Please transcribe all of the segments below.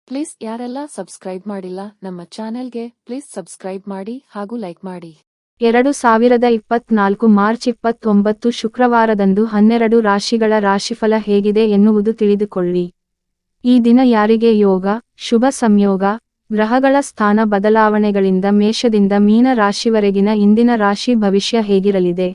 Please ಯಾರೆಲ್ಲ subscribe ಮಾಡಿಲ್ಲ ನಮ್ಮ ಚಾನೆಲ್ಗೆ ಪ್ಲೀಸ್ ಸಬ್ಸ್ಕ್ರೈಬ್ ಮಾಡಿ ಹಾಗೂ ಲೈಕ್ ಮಾಡಿ. 2024 ಮಾರ್ಚ್ 29 ಶುಕ್ರವಾರದಂದು 12 ರಾಶಿಗಳ ರಾಶಿಫಲ ಹೇಗಿದೆ ಎನ್ನುವುದು ತಿಳಿದುಕೊಳ್ಳಿ. ಈ ದಿನ ಯಾರಿಗೆ ಯೋಗ, ಶುಭ ಸಂಯೋಗ, ಗ್ರಹಗಳ ಸ್ಥಾನ ಬದಲಾವಣೆಗಳಿಂದ ಮೇಷದಿಂದ ಮೀನ ರಾಶಿವರೆಗಿನ ಇಂದಿನ ರಾಶಿ ಭವಿಷ್ಯ ಹೇಗಿರಲಿದೆ?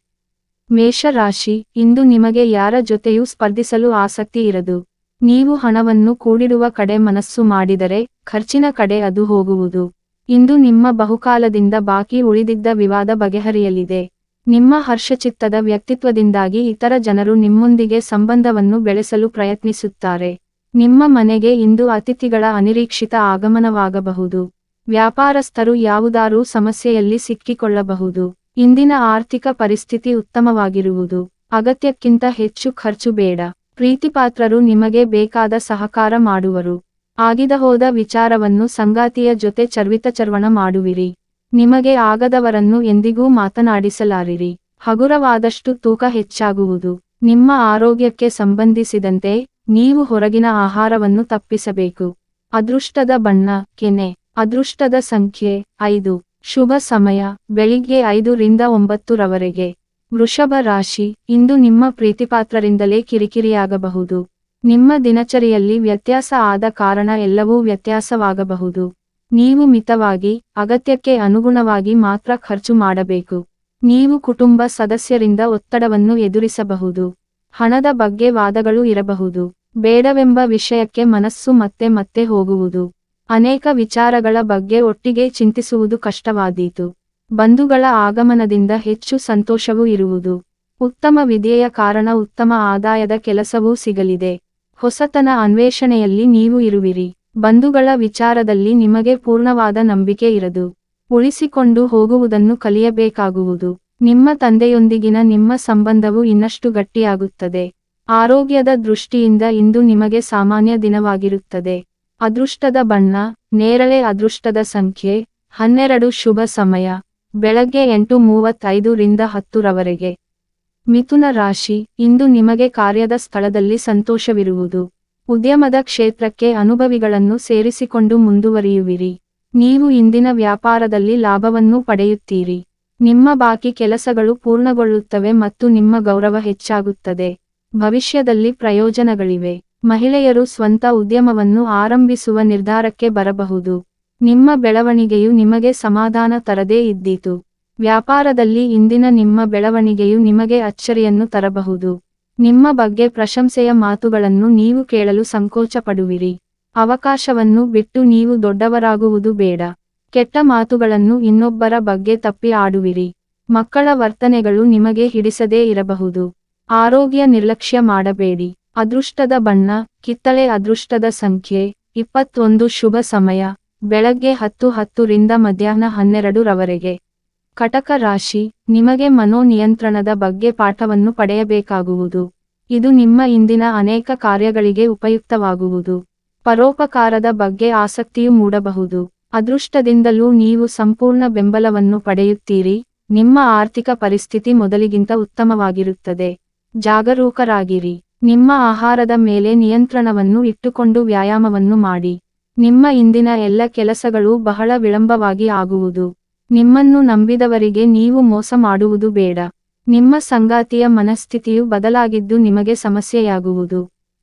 ಮೇಷ ರಾಶಿ, ಇಂದು ನಿಮಗೆ ಯಾರ ಜೊತೆಯೂ ಸ್ಪರ್ಧಿಸಲು ಆಸಕ್ತಿ ಇರದು. ನೀವು ಹಣವನ್ನು ಕೂಡಿಡುವ ಕಡೆ ಮನಸ್ಸು ಮಾಡಿದರೆ, ಖರ್ಚಿನ ಕಡೆ ಅದು ಹೋಗುವುದು. ಇಂದು ನಿಮ್ಮ ಬಹುಕಾಲದಿಂದ ಬಾಕಿ ಉಳಿದಿದ್ದ ವಿವಾದ ಬಗೆಹರಿಯಲಿದೆ. ನಿಮ್ಮ ಹರ್ಷಚಿತ್ತದ ವ್ಯಕ್ತಿತ್ವದಿಂದಾಗಿ ಇತರ ಜನರು ನಿಮ್ಮೊಂದಿಗೆ ಸಂಬಂಧವನ್ನು ಬೆಳೆಸಲು ಪ್ರಯತ್ನಿಸುತ್ತಾರೆ. ನಿಮ್ಮ ಮನೆಗೆ ಇಂದು ಅತಿಥಿಗಳ ಅನಿರೀಕ್ಷಿತ ಆಗಮನವಾಗಬಹುದು. ವ್ಯಾಪಾರಸ್ಥರು ಯಾವುದಾರೂ ಸಮಸ್ಯೆಯಲ್ಲಿ ಸಿಕ್ಕಿಕೊಳ್ಳಬಹುದು. ಇಂದಿನ ಆರ್ಥಿಕ ಪರಿಸ್ಥಿತಿ ಉತ್ತಮವಾಗಿರುವುದು. ಅಗತ್ಯಕ್ಕಿಂತ ಹೆಚ್ಚು ಖರ್ಚು ಬೇಡ. ಪ್ರೀತಿಪಾತ್ರರು ನಿಮಗೆ ಬೇಕಾದ ಸಹಕಾರ ಮಾಡುವರು. ಆಗಿದಹೋದ ವಿಚಾರವನ್ನು ಸಂಗಾತಿಯ ಜೊತೆ ಚರ್ವಿತಚರ್ವಣ ಮಾಡುವಿರಿ. ನಿಮಗೆ ಆಗದವರನ್ನು ಎಂದಿಗೂ ಮಾತನಾಡಿಸಲಾರಿರಿ. ಹಗುರವಾದಷ್ಟು ತೂಕ ಹೆಚ್ಚಾಗುವುದು. ನಿಮ್ಮ ಆರೋಗ್ಯಕ್ಕೆ ಸಂಬಂಧಿಸಿದಂತೆ ನೀವು ಹೊರಗಿನ ಆಹಾರವನ್ನು ತಪ್ಪಿಸಬೇಕು. ಅದೃಷ್ಟದ ಬಣ್ಣ ಕೆನೆ. ಅದೃಷ್ಟದ ಸಂಖ್ಯೆ 5. ಶುಭ ಸಮಯ ಬೆಳಿಗ್ಗೆ 5 ರಿಂದ 9 ರವರೆಗೆ. ವೃಷಭ ರಾಶಿ, ಇಂದು ನಿಮ್ಮ ಪ್ರೀತಿಪಾತ್ರರಿಂದಲೇ ಕಿರಿಕಿರಿಯಾಗಬಹುದು. ನಿಮ್ಮ ದಿನಚರಿಯಲ್ಲಿ ವ್ಯತ್ಯಾಸ ಆದ ಕಾರಣ ಎಲ್ಲವೂ ವ್ಯತ್ಯಾಸವಾಗಬಹುದು. ನೀವು ಮಿತವಾಗಿ, ಅಗತ್ಯಕ್ಕೆ ಅನುಗುಣವಾಗಿ ಮಾತ್ರ ಖರ್ಚು ಮಾಡಬೇಕು. ನೀವು ಕುಟುಂಬ ಸದಸ್ಯರಿಂದ ಒತ್ತಡವನ್ನು ಎದುರಿಸಬಹುದು. ಹಣದ ಬಗ್ಗೆ ವಾದಗಳು ಇರಬಹುದು. ಬೇಡವೆಂಬ ವಿಷಯಕ್ಕೆ ಮನಸ್ಸು ಮತ್ತೆ ಮತ್ತೆ ಹೋಗುವುದು. ಅನೇಕ ವಿಚಾರಗಳ ಬಗ್ಗೆ ಒಟ್ಟಿಗೆ ಚಿಂತಿಸುವುದು ಕಷ್ಟವಾದೀತು. ಬಂಧುಗಳ ಆಗಮನದಿಂದ ಹೆಚ್ಚು ಸಂತೋಷವೂ ಇರುವುದು. ಉತ್ತಮ ವಿದ್ಯೆಯ ಕಾರಣ ಉತ್ತಮ ಆದಾಯದ ಕೆಲಸವೂ ಸಿಗಲಿದೆ. ಹೊಸತನ ಅನ್ವೇಷಣೆಯಲ್ಲಿ ನೀವು ಇರುವಿರಿ. ಬಂಧುಗಳ ವಿಚಾರದಲ್ಲಿ ನಿಮಗೆ ಪೂರ್ಣವಾದ ನಂಬಿಕೆ ಇರದು. ಉಳಿಸಿಕೊಂಡು ಹೋಗುವುದನ್ನು ಕಲಿಯಬೇಕಾಗುವುದು. ನಿಮ್ಮ ತಂದೆಯೊಂದಿಗಿನ ನಿಮ್ಮ ಸಂಬಂಧವು ಇನ್ನಷ್ಟು ಗಟ್ಟಿಯಾಗುತ್ತದೆ. ಆರೋಗ್ಯದ ದೃಷ್ಟಿಯಿಂದ ಇಂದು ನಿಮಗೆ ಸಾಮಾನ್ಯ ದಿನವಾಗಿರುತ್ತದೆ. ಅದೃಷ್ಟದ ಬಣ್ಣ ನೇರಳೆ. ಅದೃಷ್ಟದ ಸಂಖ್ಯೆ 12. ಶುಭ ಸಮಯ ಬೆಳಗ್ಗೆ 8:35 ರಿಂದ 10 ರವರೆಗೆ. ಮಿಥುನ ರಾಶಿ, ಇಂದು ನಿಮಗೆ ಕಾರ್ಯದ ಸ್ಥಳದಲ್ಲಿ ಸಂತೋಷವಿರುವುದು. ಉದ್ಯಮದ ಕ್ಷೇತ್ರಕ್ಕೆ ಅನುಭವಿಗಳನ್ನು ಸೇರಿಸಿಕೊಂಡು ಮುಂದುವರಿಯುವಿರಿ. ನೀವು ಇಂದಿನ ವ್ಯಾಪಾರದಲ್ಲಿ ಲಾಭವನ್ನು ಪಡೆಯುತ್ತೀರಿ. ನಿಮ್ಮ ಬಾಕಿ ಕೆಲಸಗಳು ಪೂರ್ಣಗೊಳ್ಳುತ್ತವೆ ಮತ್ತು ನಿಮ್ಮ ಗೌರವ ಹೆಚ್ಚಾಗುತ್ತದೆ. ಭವಿಷ್ಯದಲ್ಲಿ ಪ್ರಯೋಜನಗಳಿವೆ. ಮಹಿಳೆಯರು ಸ್ವಂತ ಉದ್ಯಮವನ್ನು ಆರಂಭಿಸುವ ನಿರ್ಧಾರಕ್ಕೆ ಬರಬಹುದು. ನಿಮ್ಮ ಬೆಳವಣಿಗೆಯು ನಿಮಗೆ ಸಮಾಧಾನ ತರದೇ ಇದ್ದೀತು. ವ್ಯಾಪಾರದಲ್ಲಿ ಇಂದಿನ ನಿಮ್ಮ ಬೆಳವಣಿಗೆಯು ನಿಮಗೆ ಅಚ್ಚರಿಯನ್ನು ತರಬಹುದು. ನಿಮ್ಮ ಬಗ್ಗೆ ಪ್ರಶಂಸೆಯ ಮಾತುಗಳನ್ನು ನೀವು ಕೇಳಲು ಸಂಕೋಚ ಪಡುವಿರಿ. ಅವಕಾಶವನ್ನು ಬಿಟ್ಟು ನೀವು ದೊಡ್ಡವರಾಗುವುದು ಬೇಡ. ಕೆಟ್ಟ ಮಾತುಗಳನ್ನು ಇನ್ನೊಬ್ಬರ ಬಗ್ಗೆ ತಪ್ಪಿ ಆಡುವಿರಿ. ಮಕ್ಕಳ ವರ್ತನೆಗಳು ನಿಮಗೆ ಹಿಡಿಸದೇ ಇರಬಹುದು. ಆರೋಗ್ಯ ನಿರ್ಲಕ್ಷ್ಯ ಮಾಡಬೇಡಿ. ಅದೃಷ್ಟದ ಬಣ್ಣ ಕಿತ್ತಳೆ. ಅದೃಷ್ಟದ ಸಂಖ್ಯೆ 21. ಶುಭ ಸಮಯ ಬೆಳಗ್ಗೆ 10:10 ರಿಂದ ಮಧ್ಯಾಹ್ನ 12 ರವರೆಗೆ. ಕಟಕ ರಾಶಿ, ನಿಮಗೆ ಮನೋನಿಯಂತ್ರಣದ ಬಗ್ಗೆ ಪಾಠವನ್ನು ಪಡೆಯಬೇಕಾಗುವುದು. ಇದು ನಿಮ್ಮ ಇಂದಿನ ಅನೇಕ ಕಾರ್ಯಗಳಿಗೆ ಉಪಯುಕ್ತವಾಗುವುದು. ಪರೋಪಕಾರದ ಬಗ್ಗೆ ಆಸಕ್ತಿಯು ಮೂಡಬಹುದು. ಅದೃಷ್ಟದಿಂದಲೂ ನೀವು ಸಂಪೂರ್ಣ ಬೆಂಬಲವನ್ನು ಪಡೆಯುತ್ತೀರಿ. ನಿಮ್ಮ ಆರ್ಥಿಕ ಪರಿಸ್ಥಿತಿ ಮೊದಲಿಗಿಂತ ಉತ್ತಮವಾಗಿರುತ್ತದೆ. ಜಾಗರೂಕರಾಗಿರಿ. ನಿಮ್ಮ ಆಹಾರದ ಮೇಲೆ ನಿಯಂತ್ರಣವನ್ನು ಇಟ್ಟುಕೊಂಡು ವ್ಯಾಯಾಮವನ್ನು ಮಾಡಿ. ನಿಮ್ಮ ಇಂದಿನ ಎಲ್ಲ ಕೆಲಸಗಳು ಬಹಳ ವಿಳಂಬವಾಗಿ ಆಗುವುದು. ನಿಮ್ಮನ್ನು ನಂಬಿದವರಿಗೆ ನೀವು ಮೋಸ ಮಾಡುವುದು ಬೇಡ. ನಿಮ್ಮ ಸಂಗಾತಿಯ ಮನಸ್ಥಿತಿಯು ಬದಲಾಗಿದ್ದು ನಿಮಗೆ ಸಮಸ್ಯೆಯಾಗುವುದು.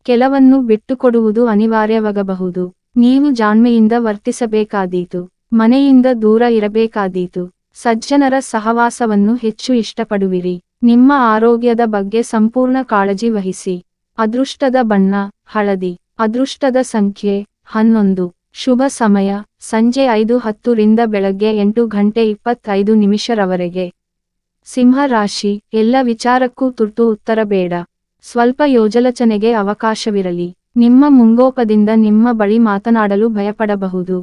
ಕೆಲವನ್ನು ಬಿಟ್ಟುಕೊಡುವುದು ಅನಿವಾರ್ಯವಾಗಬಹುದು. ನೀವು ಜಾಣ್ಮೆಯಿಂದ ವರ್ತಿಸಬೇಕಾದೀತು. ಮನೆಯಿಂದ ದೂರ ಇರಬೇಕಾದೀತು. ಸಜ್ಜನರ ಸಹವಾಸವನ್ನು ಹೆಚ್ಚು ಇಷ್ಟಪಡುವಿರಿ. ನಿಮ್ಮ ಆರೋಗ್ಯದ ಬಗ್ಗೆ ಸಂಪೂರ್ಣ ಕಾಳಜಿ ವಹಿಸಿ. ಅದೃಷ್ಟದ ಬಣ್ಣ ಹಳದಿ. ಅದೃಷ್ಟದ ಸಂಖ್ಯೆ 11. ಶುಭ ಸಮಯ ಸಂಜೆ 5:10 ರಿಂದ ಬೆಳಗ್ಗೆ 8:25 ರವರೆಗೆ. ಸಿಂಹ ರಾಶಿ, ಎಲ್ಲ ವಿಚಾರಕ್ಕೂ ತುರ್ತು ಉತ್ತರ ಬೇಡ. ಸ್ವಲ್ಪ ಯೋಜಲಚನೆಗೆ ಅವಕಾಶವಿರಲಿ. ನಿಮ್ಮ ಮುಂಗೋಪದಿಂದ ನಿಮ್ಮ ಬಳಿ ಮಾತನಾಡಲು ಭಯಪಡಬಹುದು.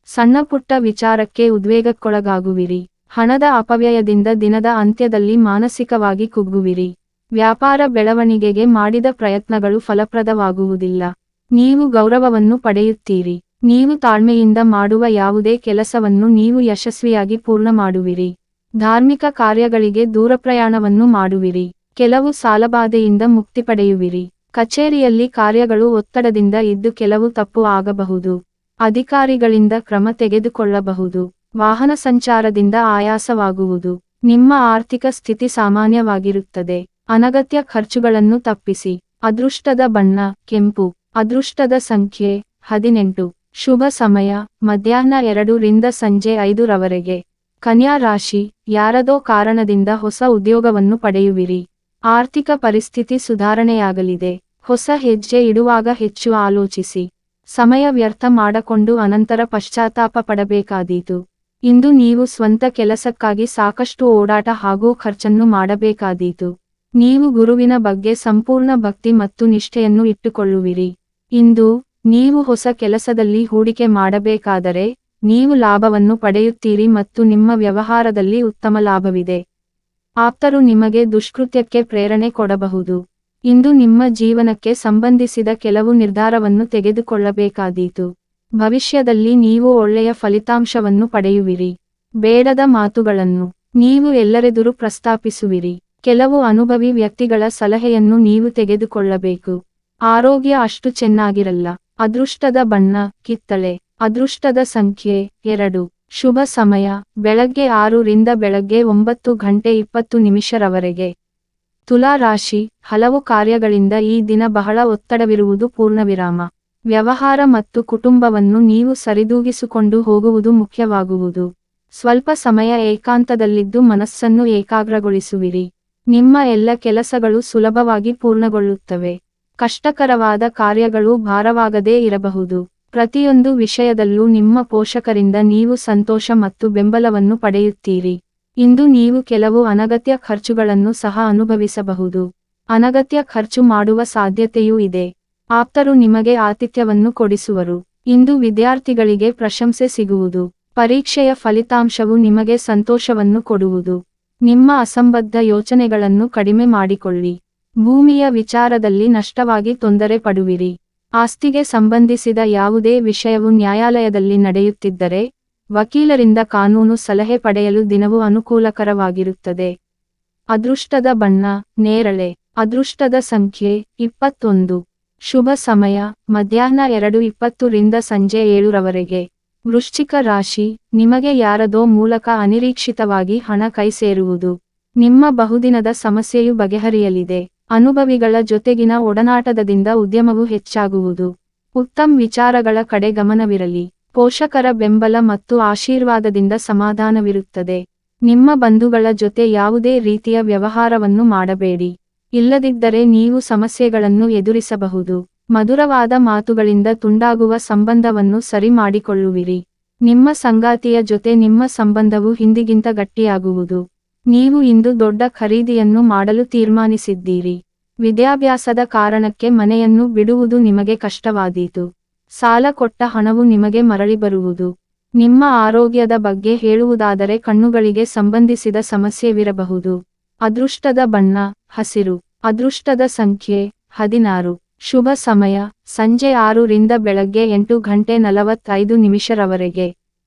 ಸಣ್ಣಪುಟ್ಟ ವಿಚಾರಕ್ಕೆ ಉದ್ವೇಗಕ್ಕೊಳಗಾಗುವಿರಿ. ಹಣದ ಅಪವ್ಯಯದಿಂದ ದಿನದ ಅಂತ್ಯದಲ್ಲಿ ಮಾನಸಿಕವಾಗಿ ಕುಗ್ಗುವಿರಿ. ವ್ಯಾಪಾರ ಬೆಳವಣಿಗೆಗೆ ಮಾಡಿದ ಪ್ರಯತ್ನಗಳು ಫಲಪ್ರದವಾಗುವುದಿಲ್ಲ. ನೀವು ಗೌರವವನ್ನು ಪಡೆಯುತ್ತೀರಿ. ನೀವು ತಾಳ್ಮೆಯಿಂದ ಮಾಡುವ ಯಾವುದೇ ಕೆಲಸವನ್ನು ನೀವು ಯಶಸ್ವಿಯಾಗಿ ಪೂರ್ಣ ಮಾಡುವಿರಿ. ಧಾರ್ಮಿಕ ಕಾರ್ಯಗಳಿಗೆ ದೂರಪ್ರಯಾಣವನ್ನು ಮಾಡುವಿರಿ. ಕೆಲವು ಸಾಲಬಾಧೆಯಿಂದ ಮುಕ್ತಿ ಪಡೆಯುವಿರಿ. ಕಚೇರಿಯಲ್ಲಿ ಕಾರ್ಯಗಳು ಒತ್ತಡದಿಂದ ಇದ್ದು ಕೆಲವು ತಪ್ಪು ಆಗಬಹುದು. ಅಧಿಕಾರಿಗಳಿಂದ ಕ್ರಮ ತೆಗೆದುಕೊಳ್ಳಬಹುದು. ವಾಹನ ಸಂಚಾರದಿಂದ ಆಯಾಸವಾಗುವುದು. ನಿಮ್ಮ ಆರ್ಥಿಕ ಸ್ಥಿತಿ ಸಾಮಾನ್ಯವಾಗಿರುತ್ತದೆ. ಅನಗತ್ಯ ಖರ್ಚುಗಳನ್ನು ತಪ್ಪಿಸಿ. ಅದೃಷ್ಟದ ಬಣ್ಣ ಕೆಂಪು. ಅದೃಷ್ಟದ ಸಂಖ್ಯೆ 18. ಶುಭ ಸಮಯ ಮಧ್ಯಾಹ್ನ 2 ರಿಂದ ಸಂಜೆ 5 ರವರೆಗೆ. ಕನ್ಯಾ ರಾಶಿ, ಯಾರದೋ ಕಾರಣದಿಂದ ಹೊಸ ಉದ್ಯೋಗವನ್ನು ಪಡೆಯುವಿರಿ. ಆರ್ಥಿಕ ಪರಿಸ್ಥಿತಿ ಸುಧಾರಣೆಯಾಗಲಿದೆ. ಹೊಸ ಹೆಜ್ಜೆ ಇಡುವಾಗ ಹೆಚ್ಚು ಆಲೋಚಿಸಿ. ಸಮಯ ವ್ಯರ್ಥ ಮಾಡಕೊಂಡು ಅನಂತರ ಪಶ್ಚಾತ್ತಾಪ ಪಡಬೇಕಾದೀತು. ಇಂದು ನೀವು ಸ್ವಂತ ಕೆಲಸಕ್ಕಾಗಿ ಸಾಕಷ್ಟು ಓಡಾಟ ಹಾಗೂ ಖರ್ಚನ್ನು ಮಾಡಬೇಕಾದೀತು. ನೀವು ಗುರುವಿನ ಬಗ್ಗೆ ಸಂಪೂರ್ಣ ಭಕ್ತಿ ಮತ್ತು ನಿಷ್ಠೆಯನ್ನು ಇಟ್ಟುಕೊಳ್ಳುವಿರಿ. ಇಂದು ನೀವು ಹೊಸ ಕೆಲಸದಲ್ಲಿ ಹೂಡಿಕೆ ಮಾಡಬೇಕಾದರೆ ನೀವು ಲಾಭವನ್ನು ಪಡೆಯುತ್ತೀರಿ ಮತ್ತು ನಿಮ್ಮ ವ್ಯವಹಾರದಲ್ಲಿ ಉತ್ತಮ ಲಾಭವಿದೆ. ಆಪ್ತರು ನಿಮಗೆ ದುಷ್ಕೃತ್ಯಕ್ಕೆ ಪ್ರೇರಣೆ ಕೊಡಬಹುದು. ಇಂದು ನಿಮ್ಮ ಜೀವನಕ್ಕೆ ಸಂಬಂಧಿಸಿದ ಕೆಲವು ನಿರ್ಧಾರವನ್ನು ತೆಗೆದುಕೊಳ್ಳಬೇಕಾದೀತು. ಭವಿಷ್ಯದಲ್ಲಿ ನೀವು ಒಳ್ಳೆಯ ಫಲಿತಾಂಶವನ್ನು ಪಡೆಯುವಿರಿ. ಬೇಡದ ಮಾತುಗಳನ್ನು ನೀವು ಎಲ್ಲರೆದುರು ಪ್ರಸ್ತಾಪಿಸುವಿರಿ. ಕೆಲವು ಅನುಭವಿ ವ್ಯಕ್ತಿಗಳ ಸಲಹೆಯನ್ನು ನೀವು ತೆಗೆದುಕೊಳ್ಳಬೇಕು. ಆರೋಗ್ಯ ಅಷ್ಟು ಚೆನ್ನಾಗಿರಲ್ಲ. ಅದೃಷ್ಟದ ಬಣ್ಣ ಕಿತ್ತಳೆ. ಅದೃಷ್ಟದ ಸಂಖ್ಯೆ 2. ಶುಭ ಸಮಯ ಬೆಳಗ್ಗೆ 6 ರಿಂದ ಬೆಳಗ್ಗೆ 9:20 ರವರೆಗೆ. ತುಲಾ ರಾಶಿ, ಹಲವು ಕಾರ್ಯಗಳಿಂದ ಈ ದಿನ ಬಹಳ ಒತ್ತಡವಿರುವುದು ಪೂರ್ಣವಿರಾಮ. ವ್ಯವಹಾರ ಮತ್ತು ಕುಟುಂಬವನ್ನು ನೀವು ಸರಿದೂಗಿಸಿಕೊಂಡು ಹೋಗುವುದು ಮುಖ್ಯವಾಗುವುದು. ಸ್ವಲ್ಪ ಸಮಯ ಏಕಾಂತದಲ್ಲಿದ್ದು ಮನಸ್ಸನ್ನು ಏಕಾಗ್ರಗೊಳಿಸುವಿರಿ. ನಿಮ್ಮ ಎಲ್ಲ ಕೆಲಸಗಳು ಸುಲಭವಾಗಿ ಪೂರ್ಣಗೊಳ್ಳುತ್ತವೆ. ಕಷ್ಟಕರವಾದ ಕಾರ್ಯಗಳು ಭಾರವಾಗದೇ ಇರಬಹುದು. ಪ್ರತಿಯೊಂದು ವಿಷಯದಲ್ಲೂ ನಿಮ್ಮ ಪೋಷಕರಿಂದ ನೀವು ಸಂತೋಷ ಮತ್ತು ಬೆಂಬಲವನ್ನು ಪಡೆಯುತ್ತೀರಿ. ಇಂದು ನೀವು ಕೆಲವು ಅನಗತ್ಯ ಖರ್ಚುಗಳನ್ನು ಸಹ ಅನುಭವಿಸಬಹುದು. ಅನಗತ್ಯ ಖರ್ಚು ಮಾಡುವ ಸಾಧ್ಯತೆಯೂ ಇದೆ. ಆಪ್ತರು ನಿಮಗೆ ಆತಿಥ್ಯವನ್ನು ಕೊಡಿಸುವರು. ಇಂದು ವಿದ್ಯಾರ್ಥಿಗಳಿಗೆ ಪ್ರಶಂಸೆ ಸಿಗುವುದು. ಪರೀಕ್ಷೆಯ ಫಲಿತಾಂಶವು ನಿಮಗೆ ಸಂತೋಷವನ್ನು ಕೊಡುವುದು. ನಿಮ್ಮ ಅಸಂಬದ್ಧ ಯೋಚನೆಗಳನ್ನು ಕಡಿಮೆ ಮಾಡಿಕೊಳ್ಳಿ. ಭೂಮಿಯ ವಿಚಾರದಲ್ಲಿ ನಷ್ಟವಾಗಿ ತೊಂದರೆ ಪಡುವಿರಿ. ಆಸ್ತಿಗೆ ಸಂಬಂಧಿಸಿದ ಯಾವುದೇ ವಿಷಯವು ನ್ಯಾಯಾಲಯದಲ್ಲಿ ನಡೆಯುತ್ತಿದ್ದರೆ ವಕೀಲರಿಂದ ಕಾನೂನು ಸಲಹೆ ಪಡೆಯಲು ದಿನವು ಅನುಕೂಲಕರವಾಗಿರುತ್ತದೆ. ಅದೃಷ್ಟದ ಬಣ್ಣ ನೇರಳೆ. ಅದೃಷ್ಟದ ಸಂಖ್ಯೆ 21. ಶುಭ ಸಮಯ ಮಧ್ಯಾಹ್ನ 2:20 ರಿಂದ ಸಂಜೆ 7 ರವರೆಗೆ. ವೃಶ್ಚಿಕ ರಾಶಿ, ನಿಮಗೆ ಯಾರದೋ ಮೂಲಕ ಅನಿರೀಕ್ಷಿತವಾಗಿ ಹಣ ಕೈ ಸೇರುವುದು. ನಿಮ್ಮ ಬಹುದಿನದ ಸಮಸ್ಯೆಯು ಬಗೆಹರಿಯಲಿದೆ. ಅನುಭವಿಗಳ ಜೊತೆಗಿನ ಒಡನಾಟದಿಂದ ಉದ್ಯಮವು ಹೆಚ್ಚಾಗುವುದು. ಉತ್ತಮ ವಿಚಾರಗಳ ಕಡೆ ಗಮನವಿರಲಿ. ಪೋಷಕರ ಬೆಂಬಲ ಮತ್ತು ಆಶೀರ್ವಾದದಿಂದ ಸಮಾಧಾನವಿರುತ್ತದೆ. ನಿಮ್ಮ ಬಂಧುಗಳ ಜೊತೆ ಯಾವುದೇ ರೀತಿಯ ವ್ಯವಹಾರವನ್ನು ಮಾಡಬೇಡಿ. ಇಲ್ಲದಿದ್ದರೆ ನೀವು ಸಮಸ್ಯೆಗಳನ್ನು ಎದುರಿಸಬಹುದು. ಮಧುರವಾದ ಮಾತುಗಳಿಂದ ತುಂಡಾಗುವ ಸಂಬಂಧವನ್ನು ಸರಿ ಮಾಡಿಕೊಳ್ಳುವಿರಿ. ನಿಮ್ಮ ಸಂಗಾತಿಯ ಜೊತೆ ನಿಮ್ಮ ಸಂಬಂಧವು ಹಿಂದಿಗಿಂತ ಗಟ್ಟಿಯಾಗುವುದು. ನೀವು ಇಂದು ದೊಡ್ಡ ಖರೀದಿಯನ್ನು ಮಾಡಲು ತೀರ್ಮಾನಿಸಿದ್ದೀರಿ. ವಿದ್ಯಾಭ್ಯಾಸದ ಕಾರಣಕ್ಕೆ ಮನೆಯನ್ನು ಬಿಡುವುದು ನಿಮಗೆ ಕಷ್ಟವಾದೀತು. ಸಾಲ ಕೊಟ್ಟ ಹಣವು ನಿಮಗೆ ಮರಳಿ ಬರುವುದು. ನಿಮ್ಮ ಆರೋಗ್ಯದ ಬಗ್ಗೆ ಹೇಳುವುದಾದರೆ ಕಣ್ಣುಗಳಿಗೆ ಸಂಬಂಧಿಸಿದ ಸಮಸ್ಯೆವಿರಬಹುದು. ಅದೃಷ್ಟದ ಬಣ್ಣ ಹಸಿರು. ಅದೃಷ್ಟದ ಸಂಖ್ಯೆ 16. ಶುಭ ಸಮಯ ಸಂಜೆ 6 ರಿಂದ ಬೆಳಗ್ಗೆ 8:45 ರವರೆಗೆ.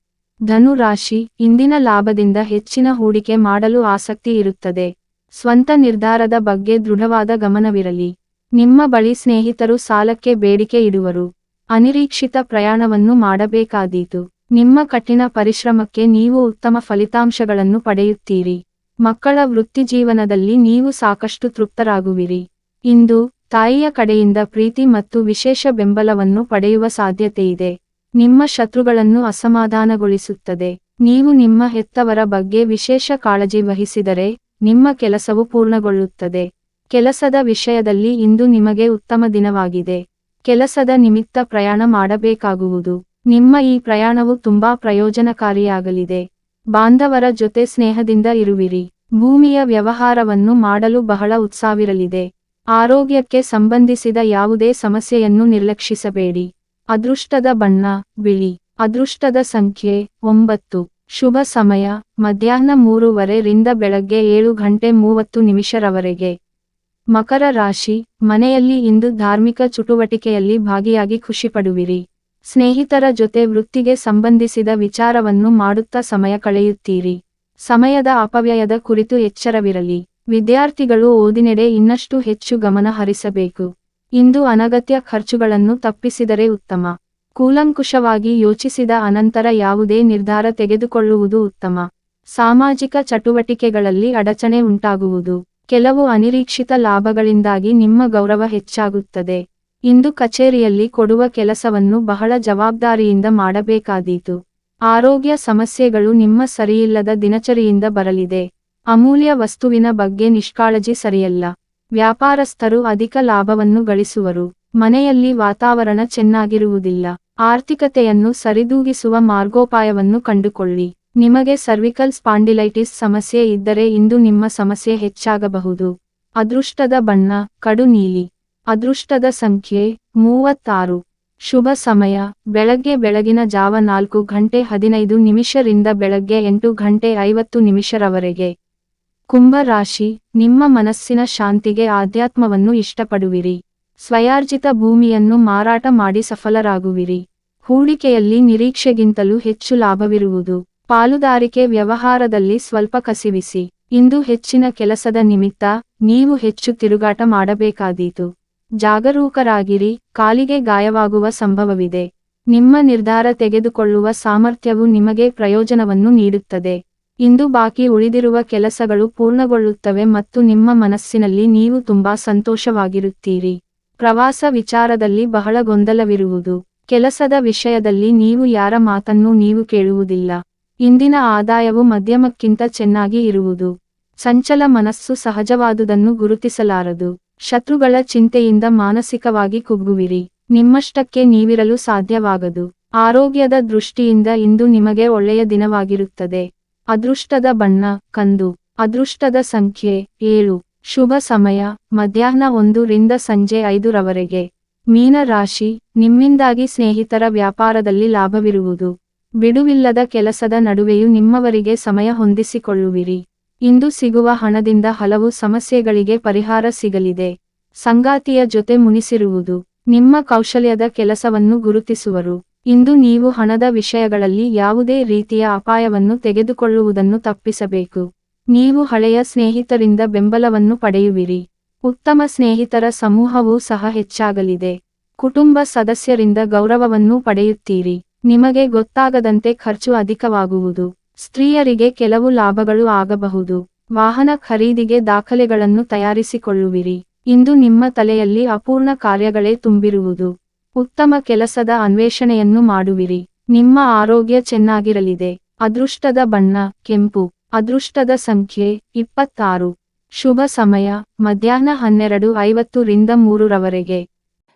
ಧನು ರಾಶಿ, ಇಂದಿನ ಲಾಭದಿಂದ ಹೆಚ್ಚಿನ ಹೂಡಿಕೆ ಮಾಡಲು ಆಸಕ್ತಿ ಇರುತ್ತದೆ. ಸ್ವಂತ ನಿರ್ಧಾರದ ಬಗ್ಗೆ ದೃಢವಾದ ಗಮನವಿರಲಿ. ನಿಮ್ಮ ಬಳಿ ಸ್ನೇಹಿತರು ಸಾಲಕ್ಕೆ ಬೇಡಿಕೆ ಇಡುವರು. ಅನಿರೀಕ್ಷಿತ ಪ್ರಯಾಣವನ್ನು ಮಾಡಬೇಕಾದೀತು. ನಿಮ್ಮ ಕಠಿಣ ಪರಿಶ್ರಮಕ್ಕೆ ನೀವು ಉತ್ತಮ ಫಲಿತಾಂಶಗಳನ್ನು ಪಡೆಯುತ್ತೀರಿ. ಮಕ್ಕಳ ವೃತ್ತಿಜೀವನದಲ್ಲಿ ನೀವು ಸಾಕಷ್ಟು ತೃಪ್ತರಾಗುವಿರಿ. ಇಂದು ತಾಯಿಯ ಕಡೆಯಿಂದ ಪ್ರೀತಿ ಮತ್ತು ವಿಶೇಷ ಬೆಂಬಲವನ್ನು ಪಡೆಯುವ ಸಾಧ್ಯತೆಯಿದೆ. ನಿಮ್ಮ ಶತ್ರುಗಳನ್ನು ಅಸಮಾಧಾನಗೊಳಿಸುತ್ತದೆ. ನೀವು ನಿಮ್ಮ ಹೆತ್ತವರ ಬಗ್ಗೆ ವಿಶೇಷ ಕಾಳಜಿ ವಹಿಸಿದರೆ ನಿಮ್ಮ ಕೆಲಸವು ಪೂರ್ಣಗೊಳ್ಳುತ್ತದೆ. ಕೆಲಸದ ವಿಷಯದಲ್ಲಿ ಇಂದು ನಿಮಗೆ ಉತ್ತಮ ದಿನವಾಗಿದೆ. ಕೆಲಸದ ನಿಮಿತ್ತ ಪ್ರಯಾಣ ಮಾಡಬೇಕಾಗುವುದು. ನಿಮ್ಮ ಈ ಪ್ರಯಾಣವು ತುಂಬಾ ಪ್ರಯೋಜನಕಾರಿಯಾಗಲಿದೆ. ಬಾಂಧವರ ಜೊತೆ ಸ್ನೇಹದಿಂದ ಇರುವಿರಿ. ಭೂಮಿಯ ವ್ಯವಹಾರವನ್ನು ಮಾಡಲು ಬಹಳ ಉತ್ಸಾಹವಿರಲಿದೆ. ಆರೋಗ್ಯಕ್ಕೆ ಸಂಬಂಧಿಸಿದ ಯಾವುದೇ ಸಮಸ್ಯೆಯನ್ನು ನಿರ್ಲಕ್ಷಿಸಬೇಡಿ. ಅದೃಷ್ಟದ ಬಣ್ಣ ಬಿಳಿ. ಅದೃಷ್ಟದ ಸಂಖ್ಯೆ 9. ಶುಭ ಸಮಯ ಮಧ್ಯಾಹ್ನ 3:30 ರಿಂದ ಬೆಳಗ್ಗೆ 7:30 ರವರೆಗೆ. ಮಕರ ರಾಶಿ, ಮನೆಯಲ್ಲಿ ಇಂದು ಧಾರ್ಮಿಕ ಚಟುವಟಿಕೆಯಲ್ಲಿ ಭಾಗಿಯಾಗಿ ಖುಷಿಪಡುವಿರಿ. ಸ್ನೇಹಿತರ ಜೊತೆ ವೃತ್ತಿಗೆ ಸಂಬಂಧಿಸಿದ ವಿಚಾರವನ್ನು ಮಾಡುತ್ತಾ ಸಮಯ ಕಳೆಯುತ್ತೀರಿ. ಸಮಯದ ಅಪವ್ಯಯದ ಕುರಿತು ಎಚ್ಚರವಿರಲಿ. ವಿದ್ಯಾರ್ಥಿಗಳು ಓದಿನೆಡೆ ಇನ್ನಷ್ಟು ಹೆಚ್ಚು ಗಮನ ಹರಿಸಬೇಕು. ಇಂದು ಅನಗತ್ಯ ಖರ್ಚುಗಳನ್ನು ತಪ್ಪಿಸಿದರೆ ಉತ್ತಮ. ಕೂಲಂಕುಷವಾಗಿ ಯೋಚಿಸಿದ ಅನಂತರ ಯಾವುದೇ ನಿರ್ಧಾರ ತೆಗೆದುಕೊಳ್ಳುವುದು ಉತ್ತಮ. ಸಾಮಾಜಿಕ ಚಟುವಟಿಕೆಗಳಲ್ಲಿ ಅಡಚಣೆ ಉಂಟಾಗುವುದು. ಕೆಲವು ಅನಿರೀಕ್ಷಿತ ಲಾಭಗಳಿಂದಾಗಿ ನಿಮ್ಮ ಗೌರವ ಹೆಚ್ಚಾಗುತ್ತದೆ. ಇಂದು ಕಚೇರಿಯಲ್ಲಿ ಕೊಡುವ ಕೆಲಸವನ್ನು ಬಹಳ ಜವಾಬ್ದಾರಿಯಿಂದ ಮಾಡಬೇಕಾದೀತು. ಆರೋಗ್ಯ ಸಮಸ್ಯೆಗಳು ನಿಮ್ಮ ಸರಿಯಿಲ್ಲದ ದಿನಚರಿಯಿಂದ ಬರಲಿದೆ. ಅಮೂಲ್ಯ ವಸ್ತುವಿನ ಬಗ್ಗೆ ನಿಷ್ಕಾಳಜಿ ಸರಿಯಲ್ಲ. ವ್ಯಾಪಾರಸ್ಥರು ಅಧಿಕ ಲಾಭವನ್ನು ಗಳಿಸುವರು. ಮನೆಯಲ್ಲಿ ವಾತಾವರಣ ಚೆನ್ನಾಗಿರುವುದಿಲ್ಲ. ಆರ್ಥಿಕತೆಯನ್ನು ಸರಿದೂಗಿಸುವ ಮಾರ್ಗೋಪಾಯವನ್ನು ಕಂಡುಕೊಳ್ಳಿ. ನಿಮಗೆ ಸರ್ವಿಕಲ್ ಸ್ಪಾಂಡಿಲೈಟಿಸ್ ಸಮಸ್ಯೆ ಇದ್ದರೆ ಇಂದು ನಿಮ್ಮ ಸಮಸ್ಯೆ ಹೆಚ್ಚಾಗಬಹುದು. ಅದೃಷ್ಟದ ಬಣ್ಣ ಕಡು ನೀಲಿ. ಅದೃಷ್ಟದ ಸಂಖ್ಯೆ 36. ಶುಭ ಸಮಯ ಬೆಳಗಿನ ಜಾವ 4:15 ರಿಂದ ಬೆಳಗ್ಗೆ 8:50 ರವರೆಗೆ. ಕುಂಭ ರಾಶಿ, ನಿಮ್ಮ ಮನಸ್ಸಿನ ಶಾಂತಿಗೆ ಆಧ್ಯಾತ್ಮವನ್ನು ಇಷ್ಟಪಡುವಿರಿ. ಸ್ವಯಾರ್ಜಿತ ಭೂಮಿಯನ್ನು ಮಾರಾಟ ಮಾಡಿ ಸಫಲರಾಗುವಿರಿ. ಹೂಡಿಕೆಯಲ್ಲಿ ನಿರೀಕ್ಷೆಗಿಂತಲೂ ಹೆಚ್ಚು ಲಾಭವಿರುವುದು. ಪಾಲುದಾರಿಕೆ ವ್ಯವಹಾರದಲ್ಲಿ ಸ್ವಲ್ಪ ಕಸಿವಿಸಿ. ಇಂದು ಹೆಚ್ಚಿನ ಕೆಲಸದ ನಿಮಿತ್ತ ನೀವು ಹೆಚ್ಚು ತಿರುಗಾಟ ಮಾಡಬೇಕಾದೀತು. ಜಾಗರೂಕರಾಗಿರಿ, ಕಾಲಿಗೆ ಗಾಯವಾಗುವ ಸಂಭವವಿದೆ. ನಿಮ್ಮ ನಿರ್ಧಾರ ತೆಗೆದುಕೊಳ್ಳುವ ಸಾಮರ್ಥ್ಯವು ನಿಮಗೆ ಪ್ರಯೋಜನವನ್ನು ನೀಡುತ್ತದೆ. ಇಂದು ಬಾಕಿ ಉಳಿದಿರುವ ಕೆಲಸಗಳು ಪೂರ್ಣಗೊಳ್ಳುತ್ತವೆ ಮತ್ತು ನಿಮ್ಮ ಮನಸ್ಸಿನಲ್ಲಿ ನೀವು ತುಂಬಾ ಸಂತೋಷವಾಗಿರುತ್ತೀರಿ. ಪ್ರವಾಸ ವಿಚಾರದಲ್ಲಿ ಬಹಳ ಗೊಂದಲವಿರುವುದು. ಕೆಲಸದ ವಿಷಯದಲ್ಲಿ ನೀವು ಯಾರ ಮಾತನ್ನೂ ನೀವು ಕೇಳುವುದಿಲ್ಲ. ಇಂದಿನ ಆದಾಯವು ಮಧ್ಯಮಕ್ಕಿಂತ ಚೆನ್ನಾಗಿ ಇರುವುದು. ಚಂಚಲ ಮನಸ್ಸು ಸಹಜವಾದುದನ್ನು ಗುರುತಿಸಲಾರದು. ಶತ್ರುಗಳ ಚಿಂತೆಯಿಂದ ಮಾನಸಿಕವಾಗಿ ಕುಗ್ಗುವಿರಿ. ನಿಮ್ಮಷ್ಟಕ್ಕೆ ನೀವಿರಲು ಸಾಧ್ಯವಾಗದು. ಆರೋಗ್ಯದ ದೃಷ್ಟಿಯಿಂದ ಇಂದು ನಿಮಗೆ ಒಳ್ಳೆಯ ದಿನವಾಗಿರುತ್ತದೆ. ಅದೃಷ್ಟದ ಬಣ್ಣ ಕಂದು. ಅದೃಷ್ಟದ ಸಂಖ್ಯೆ 7. ಶುಭ ಸಮಯ ಮಧ್ಯಾಹ್ನ 1 ರಿಂದ ಸಂಜೆ 5 ರವರೆಗೆ. ಮೀನ ರಾಶಿ, ನಿಮ್ಮಿಂದಾಗಿ ಸ್ನೇಹಿತರ ವ್ಯಾಪಾರದಲ್ಲಿ ಲಾಭವಿರುವುದು. ಬಿಡುವಿಲ್ಲದ ಕೆಲಸದ ನಡುವೆಯೂ ನಿಮ್ಮವರಿಗೆ ಸಮಯ ಹೊಂದಿಸಿಕೊಳ್ಳುವಿರಿ. ಇಂದು ಸಿಗುವ ಹಣದಿಂದ ಹಲವು ಸಮಸ್ಯೆಗಳಿಗೆ ಪರಿಹಾರ ಸಿಗಲಿದೆ. ಸಂಗಾತಿಯ ಜೊತೆ ಮುನಿಸಿರುವುದು. ನಿಮ್ಮ ಕೌಶಲ್ಯದ ಕೆಲಸವನ್ನು ಗುರುತಿಸುವರು. ಇಂದು ನೀವು ಹಣದ ವಿಷಯಗಳಲ್ಲಿ ಯಾವುದೇ ರೀತಿಯ ಅಪಾಯವನ್ನು ತೆಗೆದುಕೊಳ್ಳುವುದನ್ನು ತಪ್ಪಿಸಬೇಕು. ನೀವು ಹಳೆಯ ಸ್ನೇಹಿತರಿಂದ ಬೆಂಬಲವನ್ನು ಪಡೆಯುವಿರಿ. ಉತ್ತಮ ಸ್ನೇಹಿತರ ಸಮೂಹವೂ ಸಹ ಹೆಚ್ಚಾಗಲಿದೆ. ಕುಟುಂಬ ಸದಸ್ಯರಿಂದ ಗೌರವವನ್ನೂ ಪಡೆಯುತ್ತೀರಿ. ನಿಮಗೆ ಗೊತ್ತಾಗದಂತೆ ಖರ್ಚು ಅಧಿಕವಾಗುವುದು. ಸ್ತ್ರೀಯರಿಗೆ ಕೆಲವು ಲಾಭಗಳು ಆಗಬಹುದು. ವಾಹನ ಖರೀದಿಗೆ ದಾಖಲೆಗಳನ್ನು ತಯಾರಿಸಿಕೊಳ್ಳುವಿರಿ. ಇಂದು ನಿಮ್ಮ ತಲೆಯಲ್ಲಿ ಅಪೂರ್ಣ ಕಾರ್ಯಗಳೇ ತುಂಬಿರುವುದು. ಉತ್ತಮ ಕೆಲಸದ ಅನ್ವೇಷಣೆಯನ್ನು ಮಾಡುವಿರಿ. ನಿಮ್ಮ ಆರೋಗ್ಯ ಚೆನ್ನಾಗಿರಲಿದೆ. ಅದೃಷ್ಟದ ಬಣ್ಣ ಕೆಂಪು. ಅದೃಷ್ಟದ ಸಂಖ್ಯೆ 26. ಶುಭ ಸಮಯ ಮಧ್ಯಾಹ್ನ 12:50 ರಿಂದ 3 ರವರೆಗೆ.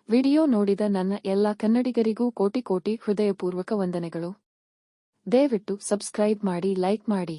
ವಿಡಿಯೋ ನೋಡಿದ ನನ್ನ ಎಲ್ಲ ಕನ್ನಡಿಗರಿಗೂ ಕೋಟಿ ಹೃದಯಪೂರ್ವಕ ವಂದನೆಗಳು. ದಯವಿಟ್ಟು ಸಬ್ಸ್ಕ್ರೈಬ್ ಮಾಡಿ, ಲೈಕ್ ಮಾಡಿ.